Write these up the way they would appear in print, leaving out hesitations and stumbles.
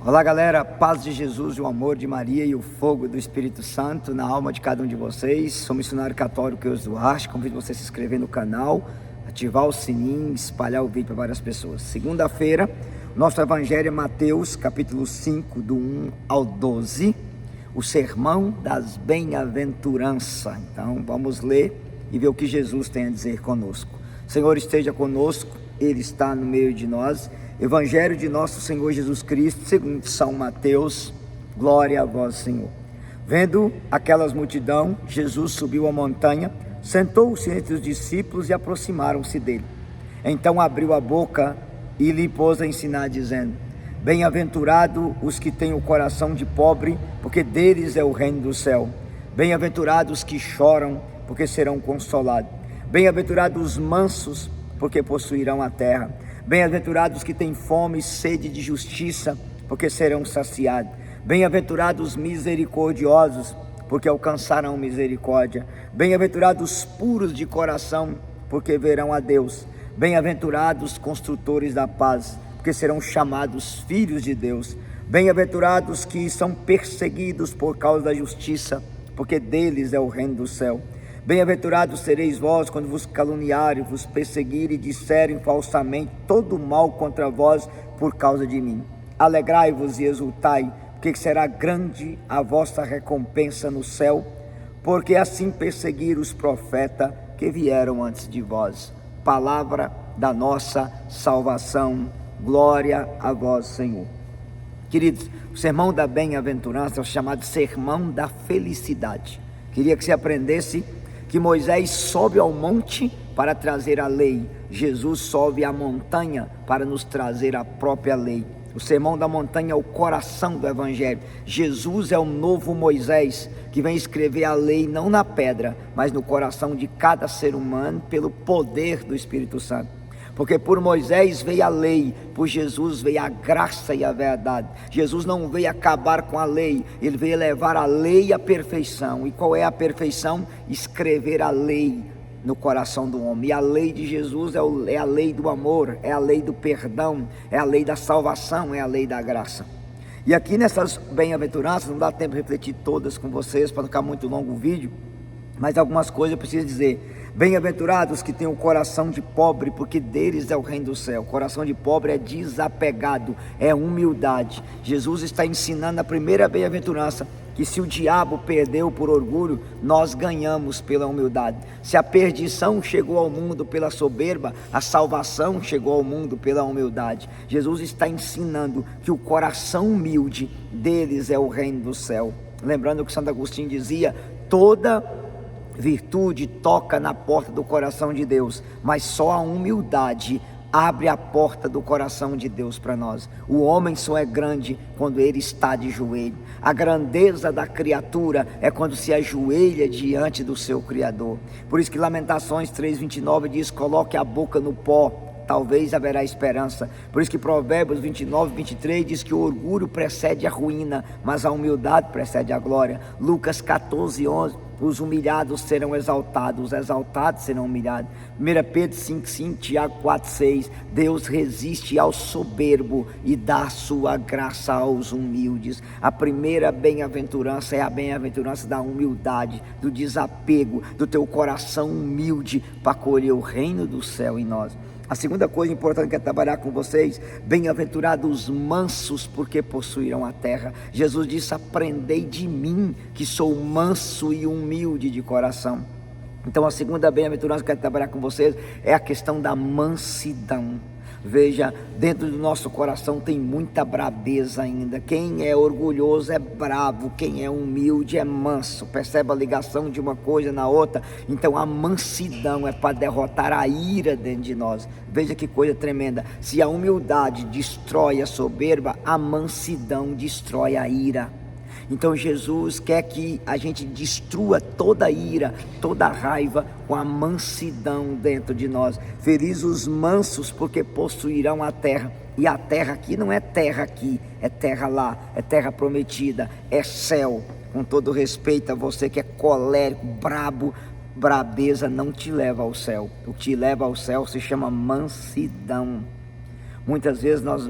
Olá galera, paz de Jesus, o amor de Maria e o fogo do Espírito Santo na alma de cada um de vocês. Sou missionário católico Eus Duarte, convido você a se inscrever no canal, ativar o sininho, espalhar o vídeo para várias pessoas. Segunda-feira, nosso evangelho é Mateus capítulo 5, do 1 ao 12, o sermão das bem-aventuranças. Então vamos ler e ver o que Jesus tem a dizer conosco. Senhor esteja conosco, Ele está no meio de nós. Evangelho de nosso Senhor Jesus Cristo, segundo São Mateus. Glória a vós, Senhor. Vendo aquelas multidão, Jesus subiu a montanha, sentou-se entre os discípulos e aproximaram-se dele. Então abriu a boca e lhe pôs a ensinar, dizendo: Bem-aventurado os que têm o coração de pobre, porque deles é o reino do céu. Bem-aventurados os que choram, porque serão consolados. Bem-aventurados os mansos, porque possuirão a terra. Bem-aventurados os que têm fome e sede de justiça, porque serão saciados. Bem-aventurados os misericordiosos, porque alcançarão misericórdia. Bem-aventurados os puros de coração, porque verão a Deus. Bem-aventurados os construtores da paz, porque serão chamados filhos de Deus. Bem-aventurados os que são perseguidos por causa da justiça, porque deles é o reino do céu. Bem-aventurados sereis vós quando vos caluniarem, vos perseguirem e disserem falsamente todo mal contra vós por causa de mim. Alegrai-vos e exultai, porque será grande a vossa recompensa no céu, porque assim perseguiram os profetas que vieram antes de vós. Palavra da nossa salvação. Glória a vós, Senhor. Queridos, o sermão da bem-aventurança é o chamado sermão da felicidade. Queria que você aprendesse que Moisés sobe ao monte para trazer a lei, Jesus sobe à montanha para nos trazer a própria lei. O sermão da montanha é o coração do evangelho. Jesus é o novo Moisés que vem escrever a lei não na pedra, mas no coração de cada ser humano pelo poder do Espírito Santo. Porque por Moisés veio a lei, por Jesus veio a graça e a verdade. Jesus não veio acabar com a lei, ele veio levar a lei à perfeição. E qual é a perfeição? Escrever a lei no coração do homem. E a lei de Jesus é a lei do amor, é a lei do perdão, é a lei da salvação, é a lei da graça. E aqui nessas bem-aventuranças, não dá tempo de refletir todas com vocês, para não ficar muito longo o vídeo, mas algumas coisas eu preciso dizer. Bem-aventurados que têm o coração de pobre, porque deles é o reino do céu. O coração de pobre é desapegado, é humildade. Jesus está ensinando a primeira bem-aventurança, que se o diabo perdeu por orgulho, nós ganhamos pela humildade. Se a perdição chegou ao mundo pela soberba, a salvação chegou ao mundo pela humildade. Jesus está ensinando que o coração humilde deles é o reino do céu. Lembrando que Santo Agostinho dizia: toda virtude toca na porta do coração de Deus, mas só a humildade abre a porta do coração de Deus para nós. O homem só é grande quando ele está de joelho. A grandeza da criatura é quando se ajoelha diante do seu Criador. Por isso que Lamentações 3:29 diz: coloque a boca no pó, talvez haverá esperança. Por isso que Provérbios 29:23 diz que o orgulho precede a ruína, mas a humildade precede a glória. Lucas 14:11, os humilhados serão exaltados, os exaltados serão humilhados. 1 Pedro 5:5, Tiago 4:6, Deus resiste ao soberbo e dá a sua graça aos humildes. A primeira bem-aventurança é a bem-aventurança da humildade, do desapego, do teu coração humilde para colher o reino do céu em nós. A segunda coisa importante que é trabalhar com vocês: bem-aventurados os mansos, porque possuirão a terra. Jesus disse: aprendei de mim, que sou manso e humilde de coração. Então a segunda bem-aventurança que eu quero trabalhar com vocês é a questão da mansidão. Veja, dentro do nosso coração tem muita brabeza ainda. Quem é orgulhoso é bravo, quem é humilde é manso. Percebe a ligação de uma coisa na outra? Então a mansidão é para derrotar a ira dentro de nós. Veja que coisa tremenda. Se a humildade destrói a soberba, a mansidão destrói a ira. Então Jesus quer que a gente destrua toda a ira, toda a raiva com a mansidão dentro de nós. Felizes os mansos, porque possuirão a terra. E a terra aqui não é terra aqui, é terra lá, é terra prometida, é céu. Com todo respeito a você que é colérico, brabo, brabeza não te leva ao céu. O que te leva ao céu se chama mansidão. Muitas vezes nós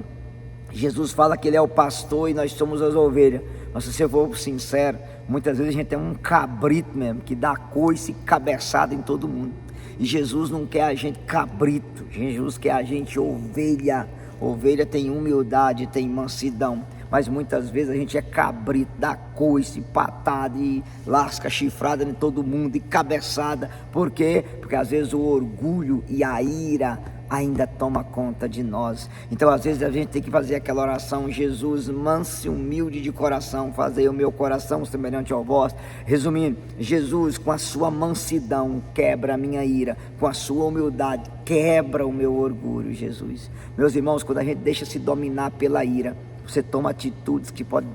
Jesus fala que Ele é o pastor e nós somos as ovelhas. Mas se eu for sincero, muitas vezes a gente é um cabrito mesmo, que dá coice e cabeçada em todo mundo. E Jesus não quer a gente cabrito, Jesus quer a gente ovelha. Ovelha tem humildade, tem mansidão. Mas muitas vezes a gente é cabrito, dá coice, patada e lasca chifrada em todo mundo e cabeçada. Por quê? Porque às vezes o orgulho e a ira ainda toma conta de nós. Então às vezes a gente tem que fazer aquela oração: Jesus, manso e humilde de coração, fazei o meu coração semelhante ao vosso. Resumindo, Jesus, com a sua mansidão quebra a minha ira, com a sua humildade quebra o meu orgulho. Jesus, meus irmãos, quando a gente deixa se dominar pela ira, você toma atitudes que podem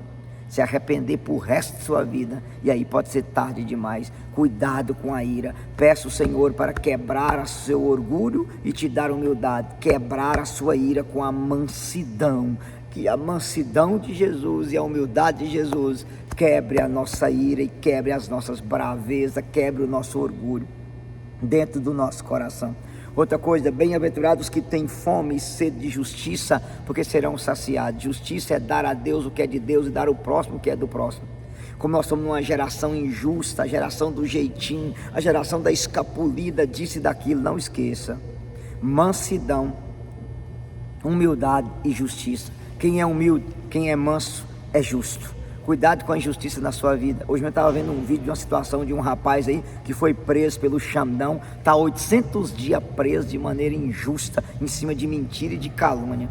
se arrepender por resto de sua vida, e aí pode ser tarde demais. Cuidado com a ira. Peça o Senhor para quebrar o seu orgulho e te dar humildade, quebrar a sua ira com a mansidão. Que a mansidão de Jesus e a humildade de Jesus quebre a nossa ira e quebre as nossas bravezas, quebre o nosso orgulho dentro do nosso coração. Outra coisa, bem-aventurados que têm fome e sede de justiça, porque serão saciados. Justiça é dar a Deus o que é de Deus e dar ao próximo o que é do próximo. Como nós somos uma geração injusta, a geração do jeitinho, a geração da escapulida, disso e daquilo, não esqueça: mansidão, humildade e justiça. Quem é humilde, quem é manso, é justo. Cuidado com a injustiça na sua vida. Hoje eu estava vendo um vídeo de uma situação de um rapaz aí que foi preso pelo Xandão, está 800 dias preso de maneira injusta, em cima de mentira e de calúnia.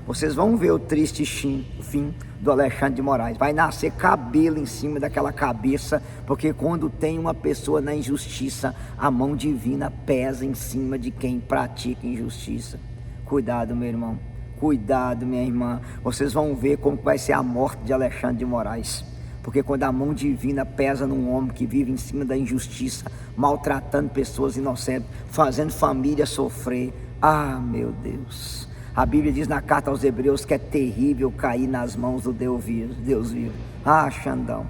Vocês vão ver o triste fim do Alexandre de Moraes. Vai nascer cabelo em cima daquela cabeça, porque quando tem uma pessoa na injustiça, a mão divina pesa em cima de quem pratica injustiça. Cuidado, meu irmão. Cuidado, minha irmã. Vocês vão ver como vai ser a morte de Alexandre de Moraes. Porque quando a mão divina pesa num homem que vive em cima da injustiça, maltratando pessoas inocentes, fazendo família sofrer. Ah, meu Deus. A Bíblia diz na carta aos Hebreus que é terrível cair nas mãos do Deus vivo. Ah, Xandão,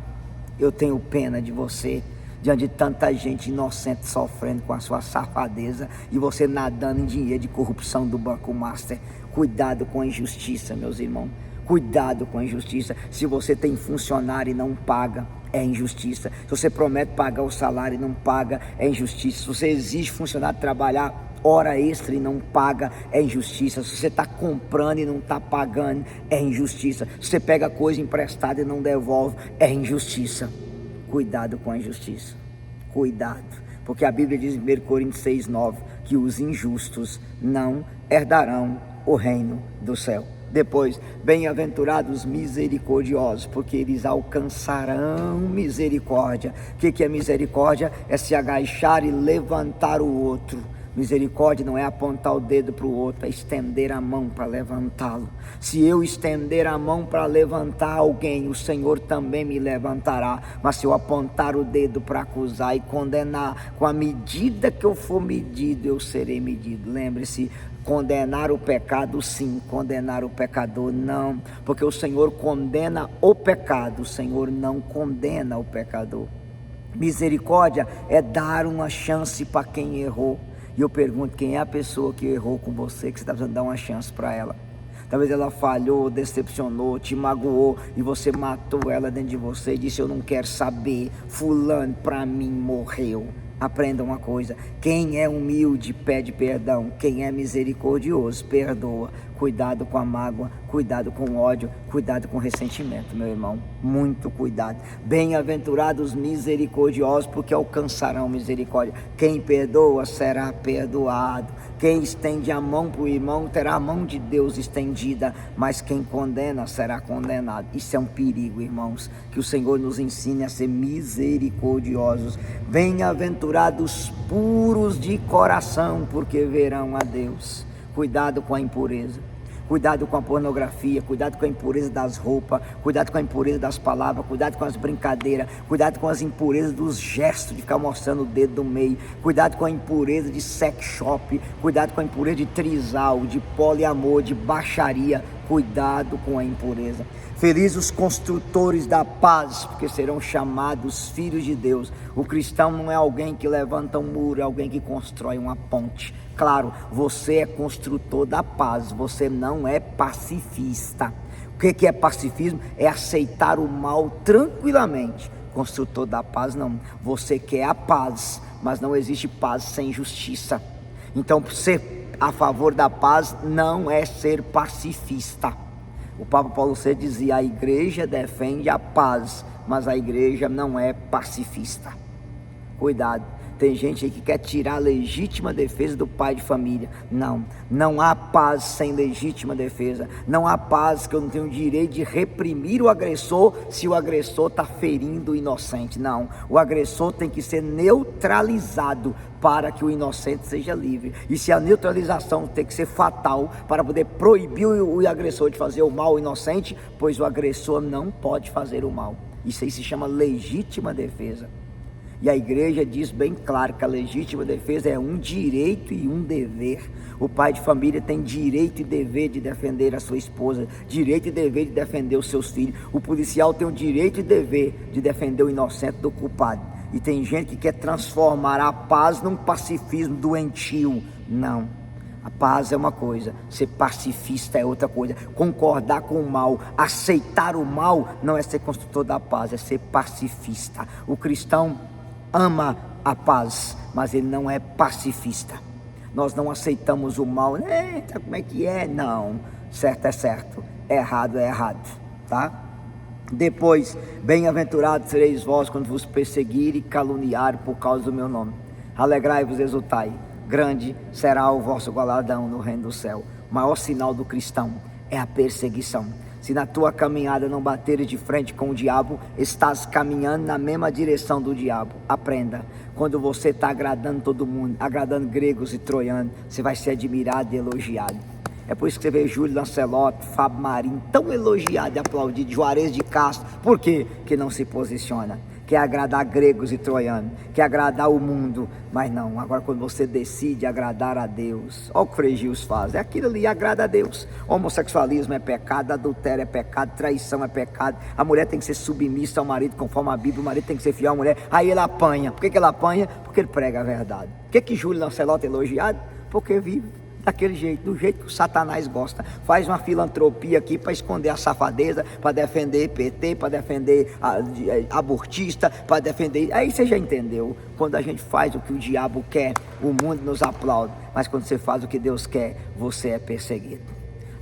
eu tenho pena de você, diante de tanta gente inocente sofrendo com a sua safadeza e você nadando em dinheiro de corrupção do Banco Master. Cuidado com a injustiça, meus irmãos. Cuidado com a injustiça. Se você tem funcionário e não paga, é injustiça. Se você promete pagar o salário e não paga, é injustiça. Se você exige funcionário trabalhar hora extra e não paga, é injustiça. Se você está comprando e não está pagando, é injustiça. Se você pega coisa emprestada e não devolve, é injustiça. Cuidado com a injustiça. Cuidado. Porque a Bíblia diz em 1 Coríntios 6:9 que os injustos não herdarão o reino do céu. Depois, bem-aventurados misericordiosos, porque eles alcançarão misericórdia. O que é misericórdia? É se agachar e levantar o outro. Misericórdia não é apontar o dedo para o outro, é estender a mão para levantá-lo. Se eu estender a mão para levantar alguém, o Senhor também me levantará. Mas se eu apontar o dedo para acusar e condenar, com a medida que eu for medido, eu serei medido. Lembre-se, condenar o pecado sim, condenar o pecador não, porque o Senhor condena o pecado, o Senhor não condena o pecador. Misericórdia é dar uma chance para quem errou. E eu pergunto, quem é a pessoa que errou com você, que você está precisando dar uma chance para ela? Talvez ela falhou, decepcionou, te magoou e você matou ela dentro de você e disse: eu não quero saber, fulano para mim morreu. Aprenda uma coisa: quem é humilde pede perdão, quem é misericordioso perdoa. Cuidado com a mágoa, cuidado com o ódio, cuidado com o ressentimento, meu irmão, muito cuidado. Bem-aventurados misericordiosos, porque alcançarão misericórdia. Quem perdoa será perdoado. Quem estende a mão para o irmão terá a mão de Deus estendida, mas quem condena será condenado. Isso é um perigo, irmãos. Que o Senhor nos ensine a ser misericordiosos. Bem-aventurados puros de coração, porque verão a Deus. Cuidado com a impureza, cuidado com a pornografia, cuidado com a impureza das roupas, cuidado com a impureza das palavras, cuidado com as brincadeiras, cuidado com as impurezas dos gestos de ficar mostrando o dedo do meio, cuidado com a impureza de sex shop, cuidado com a impureza de trisal, de poliamor, de baixaria. Cuidado com a impureza. Felizes os construtores da paz, porque serão chamados filhos de Deus. O cristão não é alguém que levanta um muro, é alguém que constrói uma ponte. Claro, você é construtor da paz, você não é pacifista. O que é pacifismo? É aceitar o mal tranquilamente. Construtor da paz, não. Você quer a paz, mas não existe paz sem justiça. Então, ser a favor da paz não é ser pacifista. O Papa Paulo VI dizia: a igreja defende a paz, mas a igreja não é pacifista. Cuidado, tem gente aí que quer tirar a legítima defesa do pai de família. Não há paz sem legítima defesa. Não há paz que eu não tenho o direito de reprimir o agressor se o agressor está ferindo o inocente. Não, o agressor tem que ser neutralizado para que o inocente seja livre. E se a neutralização tem que ser fatal para poder proibir o agressor de fazer o mal ao inocente, pois o agressor não pode fazer o mal. Isso aí se chama legítima defesa. E a igreja diz bem claro que a legítima defesa é um direito e um dever. O pai de família tem direito e dever de defender a sua esposa, direito e dever de defender os seus filhos. O policial tem o direito e dever de defender o inocente do culpado. E tem gente que quer transformar a paz num pacifismo doentio. Não. A paz é uma coisa, ser pacifista é outra coisa. Concordar com o mal, aceitar o mal, não é ser construtor da paz, é ser pacifista. O cristão ama a paz, mas ele não é pacifista. Nós não aceitamos o mal. Eita, como é que é? Não, certo é certo, errado é errado, tá? Depois, bem-aventurados sereis vós quando vos perseguirem e caluniarem por causa do meu nome. Alegrai-vos, exultai, grande será o vosso galardão no reino do céu. O maior sinal do cristão é a perseguição. Se na tua caminhada não bateres de frente com o diabo, estás caminhando na mesma direção do diabo. Aprenda, quando você está agradando todo mundo, agradando gregos e troianos, você vai ser admirado e elogiado. É por isso que você vê Júlio Lancelotti, Fábio Marinho, tão elogiado e aplaudido, Juarez de Castro. Por quê? Que não se posiciona. Quer agradar gregos e troianos, quer agradar o mundo, mas não. Agora quando você decide agradar a Deus, olha o que Frei Gils faz, é aquilo ali, agrada a Deus. Homossexualismo é pecado, adultério é pecado, traição é pecado, a mulher tem que ser submissa ao marido conforme a Bíblia, o marido tem que ser fiel à mulher, aí ele apanha. Por que ele apanha? Porque ele prega a verdade. Por que Júlio Lancelotti é elogiado? Porque vive daquele jeito, do jeito que o Satanás gosta. Faz uma filantropia aqui para esconder a safadeza, para defender PT, para defender abortista, para defender... Aí você já entendeu. Quando a gente faz o que o diabo quer, o mundo nos aplaude. Mas quando você faz o que Deus quer, você é perseguido.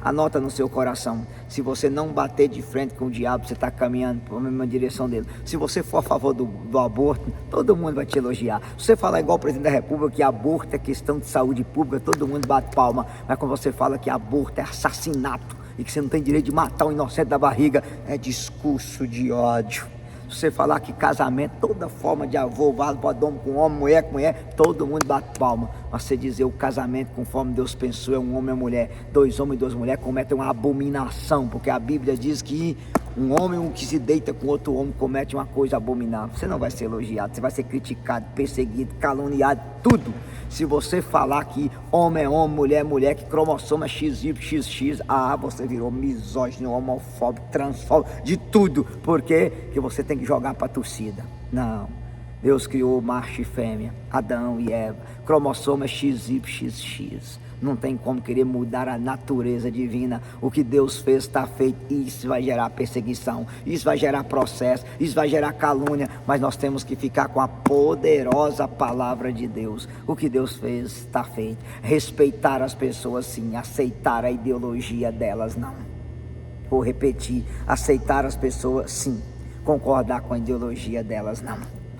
Anota no seu coração, se você não bater de frente com o diabo, você está caminhando para a mesma direção dele. Se você for a favor do aborto, todo mundo vai te elogiar. Se você falar igual o presidente da república, que aborto é questão de saúde pública, todo mundo bate palma. Mas quando você fala que aborto é assassinato e que você não tem direito de matar um inocente da barriga, é discurso de ódio. Se você falar que casamento, toda forma de avô, pode homem com homem, mulher com mulher, todo mundo bate palma. Mas você dizer o casamento conforme Deus pensou é um homem e uma mulher, dois homens e duas mulheres cometem uma abominação, porque a Bíblia diz que um homem que se deita com outro homem comete uma coisa abominável. Você não vai ser elogiado, você vai ser criticado, perseguido, caluniado, tudo. Se você falar que homem é homem, mulher é mulher, que cromossomo é XYXX, você virou misógino, homofóbico, transfóbico, de tudo. Por quê? Porque você tem que jogar para a torcida. Não. Deus criou macho e fêmea, Adão e Eva. Cromossomo é XYXX. Não tem como querer mudar a natureza divina. O que Deus fez está feito. Isso vai gerar perseguição, isso vai gerar processo, isso vai gerar calúnia. Mas nós temos que ficar com a poderosa palavra de Deus. O que Deus fez está feito. Respeitar as pessoas sim, aceitar a ideologia delas não. Vou repetir, aceitar as pessoas sim, concordar com a ideologia delas não.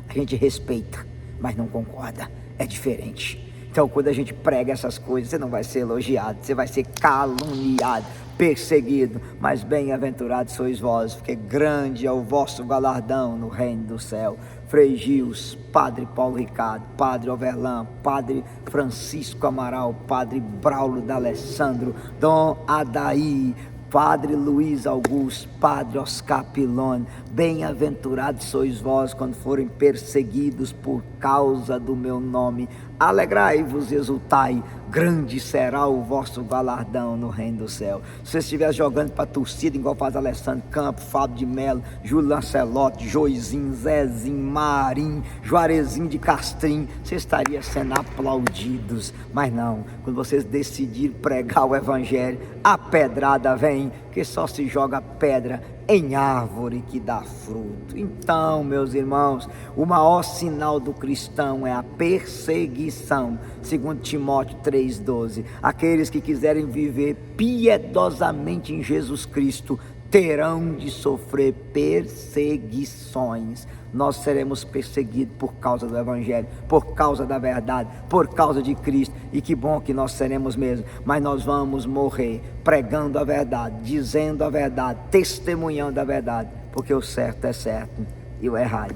A gente respeita, mas não concorda, é diferente. Então quando a gente prega essas coisas, você não vai ser elogiado, você vai ser caluniado, perseguido. Mas bem-aventurados sois vós, porque grande é o vosso galardão no reino do céu. Frei Gils, Padre Paulo Ricardo, Padre Overlan, Padre Francisco Amaral, Padre Braulio D'Alessandro, Dom Adair, Padre Luiz Augusto, Padre Oscar Pilon, bem-aventurados sois vós quando forem perseguidos por causa do meu nome. Alegrai-vos e exultai, grande será o vosso galardão no reino do céu. Se você estiver jogando para a torcida, igual faz Alessandro Campos, Fábio de Melo, Júlio Lancelotti, Joizinho, Zezinho, Marim, Juarezinho de Castrim, você estaria sendo aplaudidos. Mas não, quando vocês decidirem pregar o evangelho, a pedrada vem, que só se joga pedra em árvore que dá fruto. Então, meus irmãos, o maior sinal do cristão é a perseguição. Segundo Timóteo 3,12, aqueles que quiserem viver piedosamente em Jesus Cristo terão de sofrer perseguições. Nós seremos perseguidos por causa do evangelho, por causa da verdade, por causa de Cristo, e que bom que nós seremos mesmo, mas nós vamos morrer pregando a verdade, dizendo a verdade, testemunhando a verdade, porque o certo é certo e o errado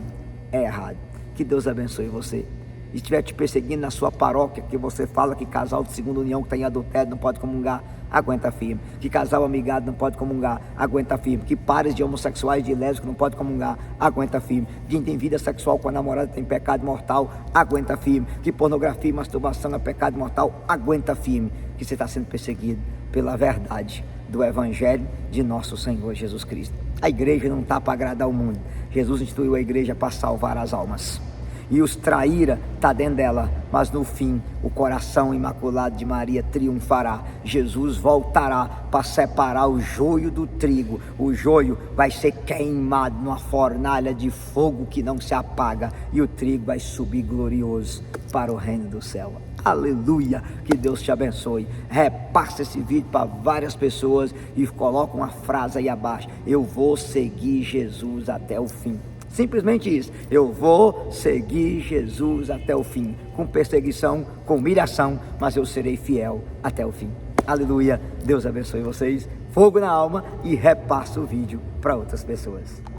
é errado. Que Deus abençoe você. E estiver te perseguindo na sua paróquia, que você fala que casal de segunda união que está em adultério não pode comungar, aguenta firme. Que casal amigado não pode comungar, aguenta firme. Que pares de homossexuais, de lésbicos não pode comungar, aguenta firme. Quem tem vida sexual com a namorada tem pecado mortal, aguenta firme. Que pornografia e masturbação é pecado mortal, aguenta firme. Que você está sendo perseguido pela verdade do evangelho de nosso Senhor Jesus Cristo. A igreja não está para agradar o mundo. Jesus instituiu a igreja para salvar as almas. E os traíra está dentro dela, mas no fim o coração imaculado de Maria triunfará. Jesus voltará para separar o joio do trigo. O joio vai ser queimado numa fornalha de fogo que não se apaga, e o trigo vai subir glorioso para o reino do céu. Aleluia, que Deus te abençoe. Repassa esse vídeo para várias pessoas e coloca uma frase aí abaixo: eu vou seguir Jesus até o fim. Simplesmente isso, eu vou seguir Jesus até o fim, com perseguição, com humilhação, mas eu serei fiel até o fim. Aleluia, Deus abençoe vocês, fogo na alma, e repassa o vídeo para outras pessoas.